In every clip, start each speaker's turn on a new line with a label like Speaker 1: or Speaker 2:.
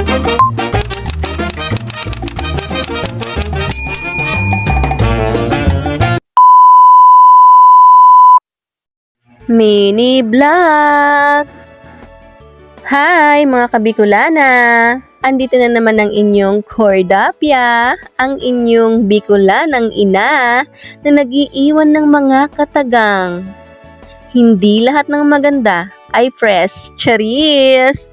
Speaker 1: Mini vlog! Hi mga kabikulana! Andito na naman ang inyong Cordapia, ang inyong Bicolanang ina na nag-iiwan ng mga katagang. Hindi lahat ng maganda ay fresh. Charis!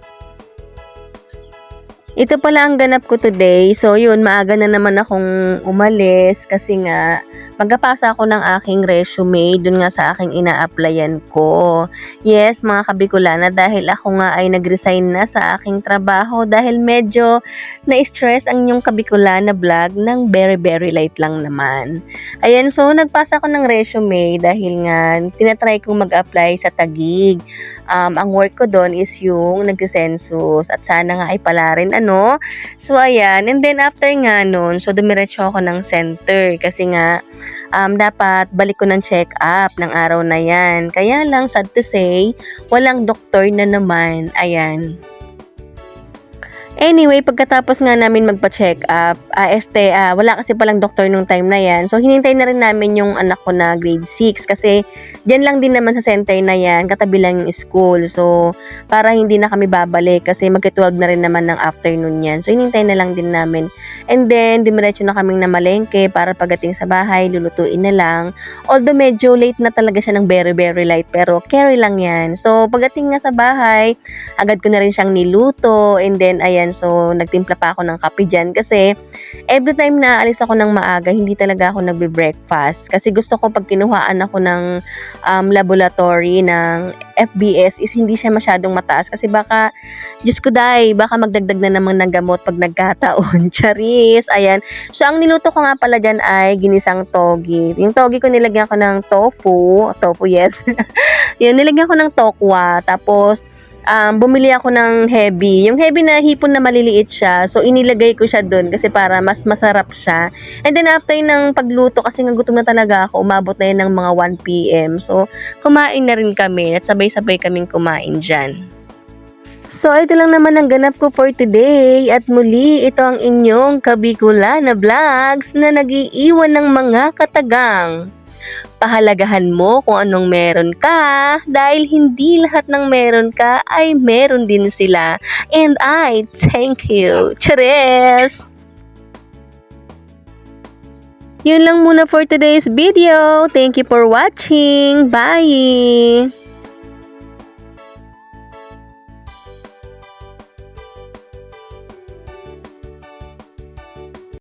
Speaker 1: Ito pala ang ganap ko today. So yun, maaga na naman akong umalis kasi nga magpapasa ako ng aking resume dun nga sa aking ina-applyan ko. Yes, mga kabikulana, dahil ako nga ay nag-resign na sa aking trabaho dahil medyo na-stress ang inyong kabikulana vlog ng very light lang naman. Ayan, so nagpasa ako ng resume dahil nga tinatry kong mag-apply sa Taguig. Ang work ko doon is yung nag-census at sana nga ay pala rin ano. So ayan, and then after nga nun, so dumiretso ako ng center kasi nga dapat balik ko ng check-up ng araw na yan. Kaya lang, sad to say, walang doktor na naman. Ayan. Anyway, pagkatapos nga namin magpa-check up, wala kasi palang doktor nung time na yan. So, hinintay na rin namin yung anak ko na grade 6 kasi dyan lang din naman sa center na yan, katabi lang yung school. So, para hindi na kami babalik kasi magka-12 na rin naman ng afternoon yan. So, hinintay na lang din namin. And then, dumiretso na kaming namalengke para pagdating sa bahay, lulutuin na lang. Although, medyo late na talaga siya ng very light, pero carry lang yan. So, pagdating nga sa bahay, agad ko na rin siyang niluto. And then, ayan, so nagtimpla pa ako ng kape dyan kasi every time na alis ako ng maaga, hindi talaga ako nagbe-breakfast kasi gusto ko pag kinuhaan ako ng laboratory ng FBS is hindi siya masyadong mataas kasi baka, Diyos ko day, baka magdagdag na naman ng gamot pag nagkataon. Charis, ayan. So ang niluto ko nga pala dyan ay ginisang togi. Yung togi ko nilagyan ko ng tofu yes. Yun, nilagyan ko ng tokwa, tapos bumili ako ng heavy. Yung heavy na hipon na maliliit siya. So, inilagay ko siya dun kasi para mas masarap siya. And then, after ng pagluto, kasi nga gutom na talaga ako, umabot na yun ng mga 1 p.m. So, kumain na rin kami at sabay-sabay kaming kumain dyan. So, ito lang naman ang ganap ko for today. At muli, ito ang inyong Kabikulana Vlogs na nag-iiwan ng mga katagang. Pahalagahan mo kung anong meron ka dahil hindi lahat ng meron ka ay meron din sila. And I thank you. Charis! Yun lang muna for today's video. Thank you for watching. Bye!